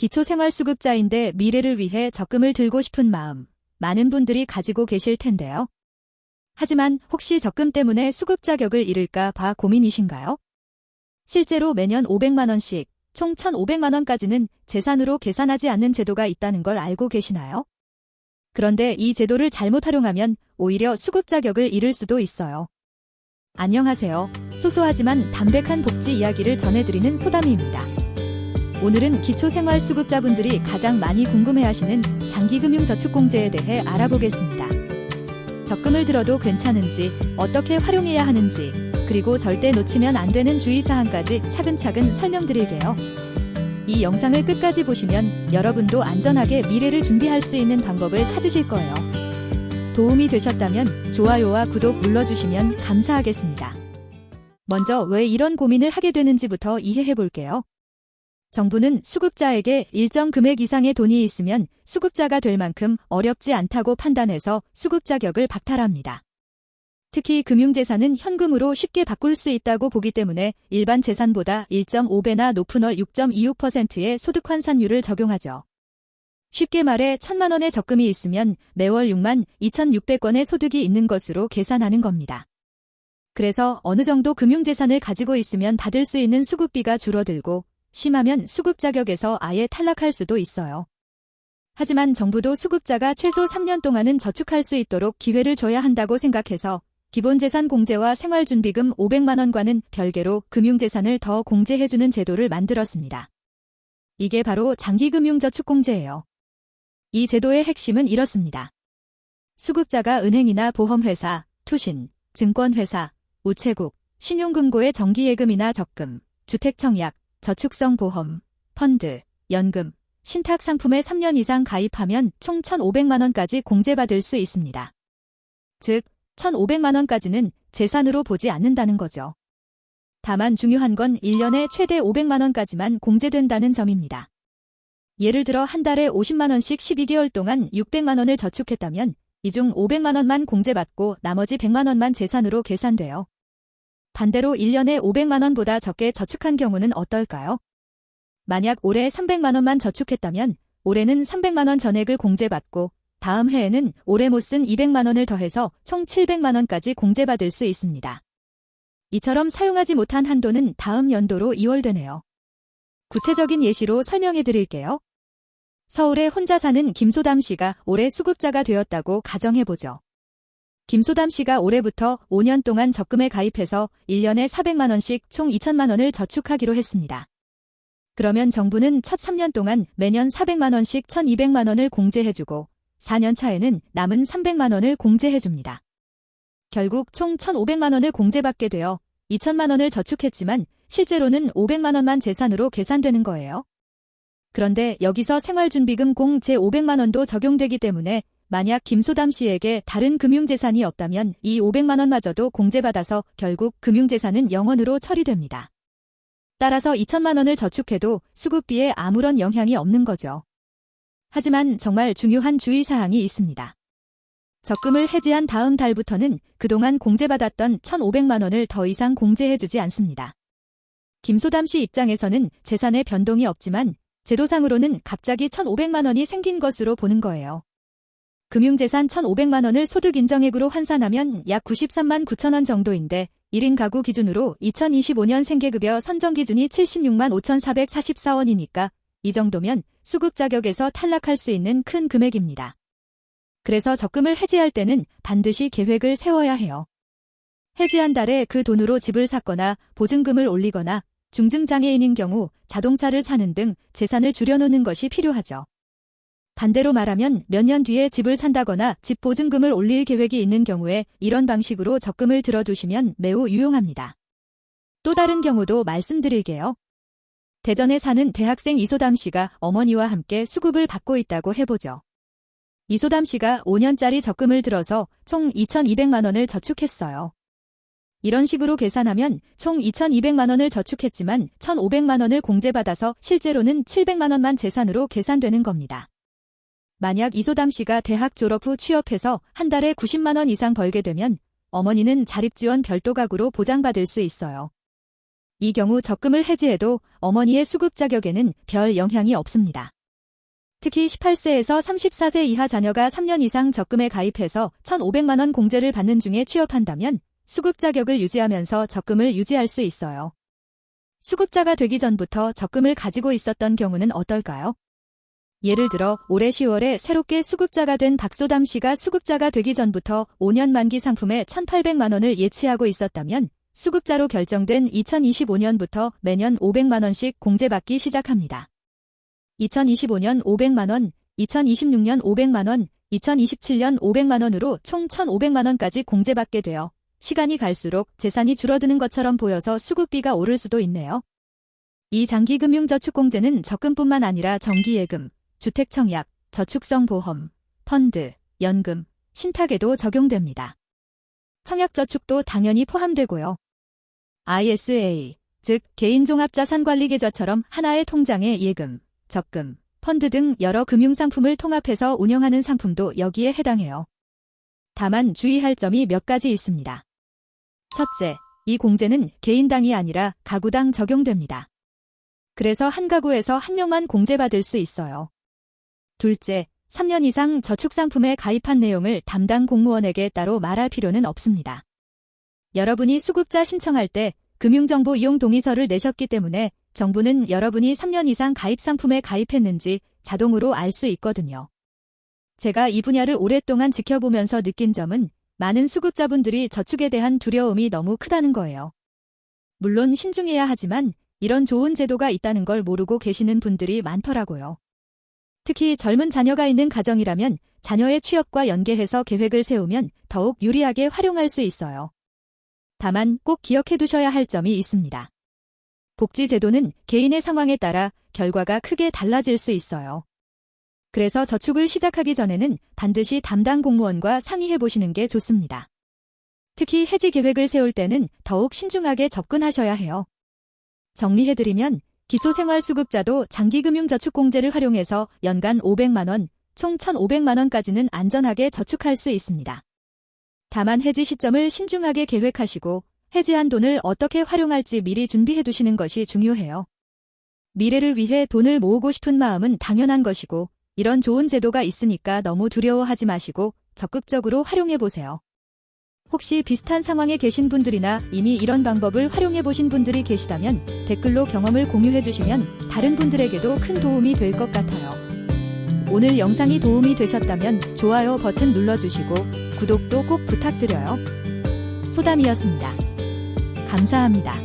기초생활수급자인데 미래를 위해 적금을 들고 싶은 마음, 많은 분들이 가지고 계실 텐데요. 하지만 혹시 적금 때문에 수급 자격을 잃을까 봐 고민이신가요? 실제로 매년 500만 원씩, 총 1,500만 원까지는 재산으로 계산하지 않는 제도가 있다는 걸 알고 계시나요? 그런데 이 제도를 잘못 활용하면 오히려 수급 자격을 잃을 수도 있어요. 안녕하세요. 소소하지만 담백한 복지 이야기를 전해드리는 소담이입니다. 오늘은 기초생활수급자분들이 가장 많이 궁금해하시는 장기금융저축공제에 대해 알아보겠습니다. 적금을 들어도 괜찮은지, 어떻게 활용해야 하는지, 그리고 절대 놓치면 안 되는 주의사항까지 차근차근 설명드릴게요. 이 영상을 끝까지 보시면 여러분도 안전하게 미래를 준비할 수 있는 방법을 찾으실 거예요. 도움이 되셨다면 좋아요와 구독 눌러주시면 감사하겠습니다. 먼저 왜 이런 고민을 하게 되는지부터 이해해 볼게요. 정부는 수급자에게 일정 금액 이상의 돈이 있으면 수급자가 될 만큼 어렵지 않다고 판단해서 수급 자격을 박탈합니다. 특히 금융재산은 현금으로 쉽게 바꿀 수 있다고 보기 때문에 일반 재산보다 1.5배나 높은 월 6.26%의 소득 환산율을 적용하죠. 쉽게 말해 1,000만 원의 적금이 있으면 매월 6만 2,600원의 소득이 있는 것으로 계산하는 겁니다. 그래서 어느 정도 금융재산을 가지고 있으면 받을 수 있는 수급비가 줄어들고 심하면 수급 자격에서 아예 탈락할 수도 있어요. 하지만 정부도 수급자가 최소 3년 동안은 저축할 수 있도록 기회를 줘야 한다고 생각해서 기본재산 공제와 생활준비금 500만 원과는 별개로 금융재산을 더 공제해주는 제도를 만들었습니다. 이게 바로 장기금융저축공제예요. 이 제도의 핵심은 이렇습니다. 수급자가 은행이나 보험회사, 투신, 증권회사, 우체국, 신용금고의 정기예금이나 적금, 주택청약, 저축성 보험, 펀드, 연금, 신탁상품에 3년 이상 가입하면 총 1,500만 원까지 공제받을 수 있습니다. 즉, 1,500만 원까지는 재산으로 보지 않는다는 거죠. 다만 중요한 건 1년에 최대 500만 원까지만 공제된다는 점입니다. 예를 들어 한 달에 50만 원씩 12개월 동안 600만 원을 저축했다면 이 중 500만 원만 공제받고 나머지 100만 원만 재산으로 계산돼요. 반대로 1년에 500만 원보다 적게 저축한 경우는 어떨까요? 만약 올해 300만 원만 저축했다면 올해는 300만 원 전액을 공제받고 다음 해에는 올해 못 쓴 200만 원을 더해서 총 700만 원까지 공제받을 수 있습니다. 이처럼 사용하지 못한 한도는 다음 연도로 이월되네요. 구체적인 예시로 설명해 드릴게요. 서울에 혼자 사는 김소담 씨가 올해 수급자가 되었다고 가정해보죠. 김소담 씨가 올해부터 5년 동안 적금에 가입해서 1년에 400만 원씩 총 2천만 원을 저축하기로 했습니다. 그러면 정부는 첫 3년 동안 매년 400만 원씩 1,200만 원을 공제해주고 4년 차에는 남은 300만 원을 공제해줍니다. 결국 총 1,500만 원을 공제받게 되어 2천만 원을 저축했지만 실제로는 500만 원만 재산으로 계산되는 거예요. 그런데 여기서 생활준비금 공제 500만 원도 적용되기 때문에 만약 김소담 씨에게 다른 금융재산이 없다면 이 500만 원마저도 공제받아서 결국 금융재산은 0원으로 처리됩니다. 따라서 2천만 원을 저축해도 수급비에 아무런 영향이 없는 거죠. 하지만 정말 중요한 주의사항이 있습니다. 적금을 해지한 다음 달부터는 그동안 공제받았던 1,500만 원을 더 이상 공제해주지 않습니다. 김소담 씨 입장에서는 재산에 변동이 없지만 제도상으로는 갑자기 1,500만 원이 생긴 것으로 보는 거예요. 금융재산 1,500만 원을 소득 인정액으로 환산하면 약 93만 9천 원 정도인데 1인 가구 기준으로 2025년 생계급여 선정 기준이 76만 5,444원이니까 이 정도면 수급 자격에서 탈락할 수 있는 큰 금액입니다. 그래서 적금을 해지할 때는 반드시 계획을 세워야 해요. 해지한 달에 그 돈으로 집을 샀거나 보증금을 올리거나 중증장애인인 경우 자동차를 사는 등 재산을 줄여놓는 것이 필요하죠. 반대로 말하면 몇 년 뒤에 집을 산다거나 집 보증금을 올릴 계획이 있는 경우에 이런 방식으로 적금을 들어두시면 매우 유용합니다. 또 다른 경우도 말씀드릴게요. 대전에 사는 대학생 이소담 씨가 어머니와 함께 수급을 받고 있다고 해보죠. 이소담 씨가 5년짜리 적금을 들어서 총 2,200만 원을 저축했어요. 이런 식으로 계산하면 총 2,200만 원을 저축했지만 1,500만 원을 공제받아서 실제로는 700만 원만 재산으로 계산되는 겁니다. 만약 이소담 씨가 대학 졸업 후 취업해서 한 달에 90만 원 이상 벌게 되면 어머니는 자립지원 별도 가구로 보장받을 수 있어요. 이 경우 적금을 해지해도 어머니의 수급 자격에는 별 영향이 없습니다. 특히 18세에서 34세 이하 자녀가 3년 이상 적금에 가입해서 1,500만 원 공제를 받는 중에 취업한다면 수급 자격을 유지하면서 적금을 유지할 수 있어요. 수급자가 되기 전부터 적금을 가지고 있었던 경우는 어떨까요? 예를 들어 올해 10월에 새롭게 수급자가 된 박소담 씨가 수급자가 되기 전부터 5년 만기 상품에 1,800만 원을 예치하고 있었다면 수급자로 결정된 2025년부터 매년 500만 원씩 공제받기 시작합니다. 2025년 500만 원, 2026년 500만 원, 2027년 500만 원으로 총 1,500만 원까지 공제받게 되어 시간이 갈수록 재산이 줄어드는 것처럼 보여서 수급비가 오를 수도 있네요. 이 장기금융저축공제는 적금뿐만 아니라 정기예금, 주택청약, 저축성보험, 펀드, 연금, 신탁에도 적용됩니다. 청약저축도 당연히 포함되고요. ISA, 즉 개인종합자산관리계좌처럼 하나의 통장에 예금, 적금, 펀드 등 여러 금융상품을 통합해서 운영하는 상품도 여기에 해당해요. 다만 주의할 점이 몇 가지 있습니다. 첫째, 이 공제는 개인당이 아니라 가구당 적용됩니다. 그래서 한 가구에서 한 명만 공제받을 수 있어요. 둘째, 3년 이상 저축상품에 가입한 내용을 담당 공무원에게 따로 말할 필요는 없습니다. 여러분이 수급자 신청할 때 금융정보 이용 동의서를 내셨기 때문에 정부는 여러분이 3년 이상 가입 상품에 가입했는지 자동으로 알 수 있거든요. 제가 이 분야를 오랫동안 지켜보면서 느낀 점은 많은 수급자분들이 저축에 대한 두려움이 너무 크다는 거예요. 물론 신중해야 하지만 이런 좋은 제도가 있다는 걸 모르고 계시는 분들이 많더라고요. 특히 젊은 자녀가 있는 가정이라면 자녀의 취업과 연계해서 계획을 세우면 더욱 유리하게 활용할 수 있어요. 다만 꼭 기억해 두셔야 할 점이 있습니다. 복지제도는 개인의 상황에 따라 결과가 크게 달라질 수 있어요. 그래서 저축을 시작하기 전에는 반드시 담당 공무원과 상의해 보시는 게 좋습니다. 특히 해지 계획을 세울 때는 더욱 신중하게 접근하셔야 해요. 정리해드리면 기초생활수급자도 장기금융저축공제를 활용해서 연간 500만 원, 총 1,500만 원까지는 안전하게 저축할 수 있습니다. 다만 해지 시점을 신중하게 계획하시고 해지한 돈을 어떻게 활용할지 미리 준비해 두시는 것이 중요해요. 미래를 위해 돈을 모으고 싶은 마음은 당연한 것이고 이런 좋은 제도가 있으니까 너무 두려워하지 마시고 적극적으로 활용해 보세요. 혹시 비슷한 상황에 계신 분들이나 이미 이런 방법을 활용해 보신 분들이 계시다면 댓글로 경험을 공유해 주시면 다른 분들에게도 큰 도움이 될 것 같아요. 오늘 영상이 도움이 되셨다면 좋아요 버튼 눌러주시고 구독도 꼭 부탁드려요. 소담이었습니다. 감사합니다.